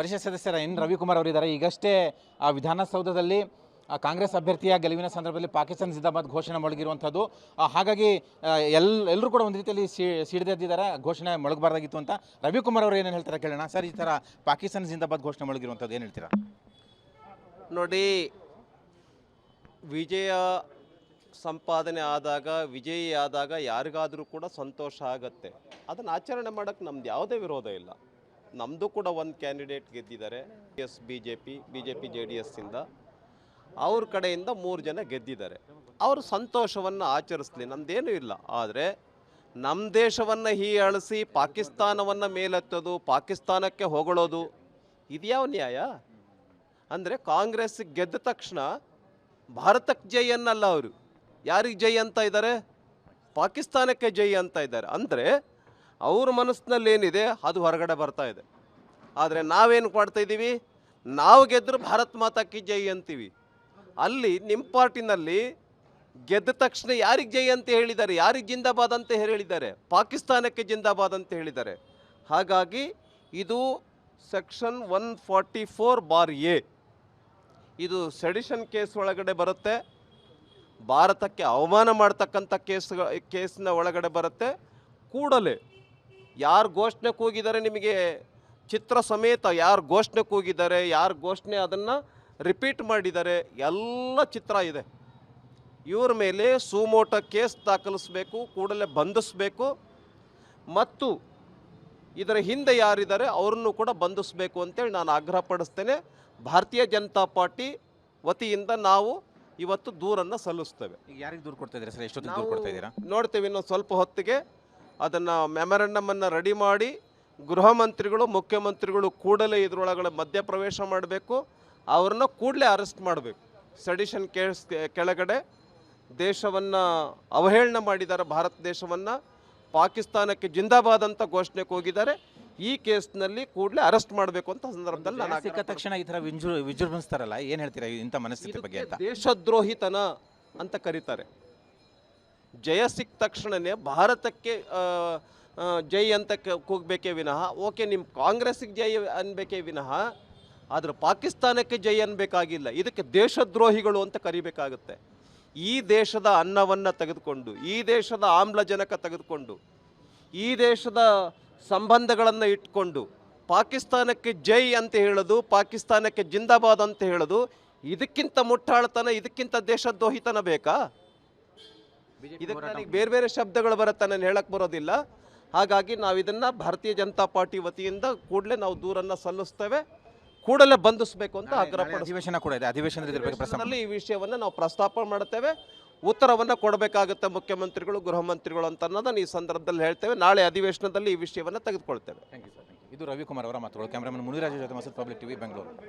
ಪರಿಷತ್ ಸದಸ್ಯರ ಎನ್ ರವಿಕುಮಾರ್ ಅವರಿದ್ದಾರೆ. ಈಗಷ್ಟೇ ಆ ವಿಧಾನಸೌಧದಲ್ಲಿ ಕಾಂಗ್ರೆಸ್ ಅಭ್ಯರ್ಥಿಯ ಗೆಲುವಿನ ಸಂದರ್ಭದಲ್ಲಿ ಪಾಕಿಸ್ತಾನ ಜಿಂದಾಬಾದ್ ಘೋಷಣೆ ಮೊಳಗಿರುವಂಥದ್ದು. ಹಾಗಾಗಿ ಎಲ್ಲರೂ ಕೂಡ ಒಂದು ರೀತಿಯಲ್ಲಿ ಸಿಡಿದೆದ್ದಿದ್ದಾರೆ, ಘೋಷಣೆ ಮೊಳಗಬಾರ್ದಾಗಿತ್ತು ಅಂತ. ರವಿಕುಮಾರ್ ಅವರು ಏನೇನು ಹೇಳ್ತಾರೆ ಕೇಳೋಣ. ಸರ್, ಈ ಥರ ಪಾಕಿಸ್ತಾನ ಜಿಂದಾಬಾದ್ ಘೋಷಣೆ ಮೊಳಗಿರುವಂಥದ್ದು ಏನು ಹೇಳ್ತೀರಾ? ನೋಡಿ, ವಿಜಯ ಸಂಪಾದನೆ ಆದಾಗ, ವಿಜಯಿ ಆದಾಗ ಯಾರಿಗಾದರೂ ಕೂಡ ಸಂತೋಷ ಆಗತ್ತೆ. ಅದನ್ನು ಆಚರಣೆ ಮಾಡೋಕ್ಕೆ ನಮ್ದು ಯಾವುದೇ ವಿರೋಧ ಇಲ್ಲ. ನಮ್ಮದು ಕೂಡ ಒಂದು ಕ್ಯಾಂಡಿಡೇಟ್ ಗೆದ್ದಿದ್ದಾರೆ, B J P J D ಎಸ್ಸಿಂದ. ಅವ್ರ ಕಡೆಯಿಂದ 3 ಜನ ಗೆದ್ದಿದ್ದಾರೆ. ಅವರು ಸಂತೋಷವನ್ನು ಆಚರಿಸಲಿ, ನಮ್ಮದೇನೂ ಇಲ್ಲ. ಆದರೆ ನಮ್ಮ ದೇಶವನ್ನು ಹೀಯಾಳಿಸಿ ಪಾಕಿಸ್ತಾನವನ್ನು ಮೇಲೆತ್ತೋದು, ಪಾಕಿಸ್ತಾನಕ್ಕೆ ಹೊಗಳೋದು, ಇದ್ಯಾವ ನ್ಯಾಯ? ಅಂದರೆ ಕಾಂಗ್ರೆಸ್ ಗೆದ್ದ ತಕ್ಷಣ ಭಾರತಕ್ಕೆ ಜೈ ಅನ್ನಲ್ಲ, ಅವರು ಯಾರಿಗೆ ಜೈ ಅಂತ ಇದ್ದಾರೆ? ಪಾಕಿಸ್ತಾನಕ್ಕೆ ಜೈ ಅಂತ ಇದ್ದಾರೆ. ಅಂದರೆ ಅವ್ರ ಮನಸ್ಸಿನಲ್ಲಿ ಏನಿದೆ ಅದು ಹೊರಗಡೆ ಬರ್ತಾ ಇದೆ. ಆದರೆ ನಾವೇನು ಮಾಡ್ತಾ ಇದ್ದೀವಿ? ನಾವು ಗೆದ್ದರೂ ಭಾರತ್ ಮಾತಾ ಕಿ ಜೈ ಅಂತೀವಿ. ಅಲ್ಲಿ ನಿಮ್ಮ ಪಾರ್ಟಿನಲ್ಲಿ ಗೆದ್ದ ತಕ್ಷಣ ಯಾರಿಗೆ ಜೈ ಅಂತ ಹೇಳಿದ್ದಾರೆ? ಯಾರಿಗೆ ಜಿಂದಾಬಾದ್ ಅಂತ ಹೇಳಿದ್ದಾರೆ? ಪಾಕಿಸ್ತಾನಕ್ಕೆ ಜಿಂದಾಬಾದ್ ಅಂತ ಹೇಳಿದ್ದಾರೆ. ಹಾಗಾಗಿ ಇದು ಸೆಕ್ಷನ್ 144(a) ಇದು ಸೆಡಿಷನ್ ಕೇಸ್ ಒಳಗಡೆ ಬರುತ್ತೆ. ಭಾರತಕ್ಕೆ ಅವಮಾನ ಮಾಡ್ತಕ್ಕಂಥ ಕೇಸ್ನ ಒಳಗಡೆ ಬರುತ್ತೆ. ಕೂಡಲೇ ಯಾರು ಘೋಷಣೆ ಕೂಗಿದ್ದಾರೆ, ನಿಮಗೆ ಚಿತ್ರ ಸಮೇತ ಯಾರು ಘೋಷಣೆ ಕೂಗಿದ್ದಾರೆ, ಯಾರು ಘೋಷಣೆ ಅದನ್ನು ರಿಪೀಟ್ ಮಾಡಿದ್ದಾರೆ, ಎಲ್ಲ ಚಿತ್ರ ಇದೆ. ಇವ್ರ ಮೇಲೆ ಸುಮೋಟೋ ಕೇಸ್ ದಾಖಲಿಸಬೇಕು, ಕೂಡಲೇ ಬಂಧಿಸಬೇಕು. ಮತ್ತು ಇದರ ಹಿಂದೆ ಯಾರಿದ್ದಾರೆ ಅವ್ರನ್ನೂ ಕೂಡ ಬಂಧಿಸಬೇಕು ಅಂತೇಳಿ ನಾನು ಆಗ್ರಹಪಡಿಸ್ತೇನೆ. ಭಾರತೀಯ ಜನತಾ ಪಾರ್ಟಿ ವತಿಯಿಂದ ನಾವು ಇವತ್ತು ದೂರನ್ನು ಸಲ್ಲಿಸ್ತೇವೆ. ಈಗ ಯಾರಿಗೆ ದೂರು ಕೊಡ್ತಾ ಇದ್ದೀರಾ ಸರ್? ಎಷ್ಟೊತ್ತಿಗೆ ದೂರು ಕೊಡ್ತಾ ಇದ್ದೀರಾ? ನೋಡ್ತೇವೆ, ಇನ್ನೊಂದು ಸ್ವಲ್ಪ ಹೊತ್ತಿಗೆ ಅದನ್ನು ಮೆಮೊರಂಡಮನ್ನು ರೆಡಿ ಮಾಡಿ ಗೃಹ ಮಂತ್ರಿಗಳು, ಮುಖ್ಯಮಂತ್ರಿಗಳು ಕೂಡಲೇ ಇದರೊಳಗಡೆ ಮಧ್ಯಪ್ರವೇಶ ಮಾಡಬೇಕು. ಅವ್ರನ್ನ ಕೂಡಲೇ ಅರೆಸ್ಟ್ ಮಾಡಬೇಕು. ಸೆಡಿಷನ್ ಕೇಸ್ ಕೆಳಗಡೆ ದೇಶವನ್ನು ಅವಹೇಳನ ಮಾಡಿದ್ದಾರೆ, ಭಾರತ ದೇಶವನ್ನು ಪಾಕಿಸ್ತಾನಕ್ಕೆ ಜಿಂದಾಬಾದ್ ಅಂತ ಘೋಷಣೆ ಕೂಗಿದ್ದಾರೆ. ಈ ಕೇಸ್ನಲ್ಲಿ ಕೂಡಲೇ ಅರೆಸ್ಟ್ ಮಾಡಬೇಕು ಅಂತ ಸಂದರ್ಭದಲ್ಲಿ ನಾನು ಸಿಕ್ಕ ತಕ್ಷಣ ಈ ಥರ ವಿಜೃಂಭಿಸ್ತಾರಲ್ಲ, ಏನು ಹೇಳ್ತೀರಾ ಇಂಥ ಮನಸ್ಥಿತಿ ಬಗ್ಗೆ ಅಂತ? ದೇಶದ್ರೋಹಿತನ ಅಂತ ಕರೀತಾರೆ. ಜಯ ಸಿಕ್ಕ ತಕ್ಷಣವೇ ಭಾರತಕ್ಕೆ ಜೈ ಅಂತ ಕೂಗಬೇಕೇ ವಿನಃ, ಓಕೆ ನಿಮ್ಮ ಕಾಂಗ್ರೆಸ್ಸಿಗೆ ಜೈ ಅನ್ಬೇಕೇ ವಿನಃ, ಆದರೆ ಪಾಕಿಸ್ತಾನಕ್ಕೆ ಜೈ ಅನ್ಬೇಕಾಗಿಲ್ಲ. ಇದಕ್ಕೆ ದೇಶದ್ರೋಹಿಗಳು ಅಂತ ಕರಿಬೇಕಾಗುತ್ತೆ. ಈ ದೇಶದ ಅನ್ನವನ್ನು ತೆಗೆದುಕೊಂಡು, ಈ ದೇಶದ ಆಮ್ಲಜನಕ ತೆಗೆದುಕೊಂಡು, ಈ ದೇಶದ ಸಂಬಂಧಗಳನ್ನು ಇಟ್ಕೊಂಡು ಪಾಕಿಸ್ತಾನಕ್ಕೆ ಜೈ ಅಂತ ಹೇಳೋದು, ಪಾಕಿಸ್ತಾನಕ್ಕೆ ಜಿಂದಾಬಾದ್ ಅಂತ ಹೇಳೋದು, ಇದಕ್ಕಿಂತ ಮುಟ್ಟಾಳ್ತನ, ಇದಕ್ಕಿಂತ ದೇಶದ್ರೋಹಿತನ ಬೇಕಾ? ಇದಕ್ಕೆ ನನಗೆ ಬೇರೆ ಬೇರೆ ಶಬ್ದಗಳು ಬರುತ್ತೆ, ನಾನು ಹೇಳಕ್ಕೆ ಬರೋದಿಲ್ಲ. ಹಾಗಾಗಿ ನಾವು ಇದನ್ನು ಭಾರತೀಯ ಜನತಾ ಪಾರ್ಟಿ ವತಿಯಿಂದ ಕೂಡಲೇ ನಾವು ದೂರನ್ನು ಸಲ್ಲಿಸ್ತೇವೆ, ಕೂಡಲೇ ಬಂಧಿಸಬೇಕು ಅಂತ ಆಗ್ರಹಪಡಿಸ್ತೇವೆ. ಅಧಿವೇಶನ ಕೂಡ ಇದೆ, ಅಧಿವೇಶನದಲ್ಲಿ ಈ ವಿಷಯವನ್ನು ನಾವು ಪ್ರಸ್ತಾಪ ಮಾಡ್ತೇವೆ, ಉತ್ತರವನ್ನು ಕೊಡಬೇಕಾಗುತ್ತೆ ಮುಖ್ಯಮಂತ್ರಿಗಳು, ಗೃಹ ಮಂತ್ರಿಗಳು ಅಂತ ಅನ್ನೋದನ್ನು ಈ ಸಂದರ್ಭದಲ್ಲಿ ಹೇಳ್ತೇವೆ. ನಾಳೆ ಅಧಿವೇಶನದಲ್ಲಿ ಈ ವಿಷಯವನ್ನು ತೆಗೆದುಕೊಳ್ತೇವೆ. Thank you sir. ಇದು ರವಿಕುಮಾರ್ ಅವರ ಮಾತುಗಳು. ಕ್ಯಾಮರಾಮನ್ ಮುನಿರಾಜು ಜೊತೆ ಮಸೂದ್, ಪಬ್ಲಿಕ್ ಟಿವಿ, ಬೆಂಗಳೂರು.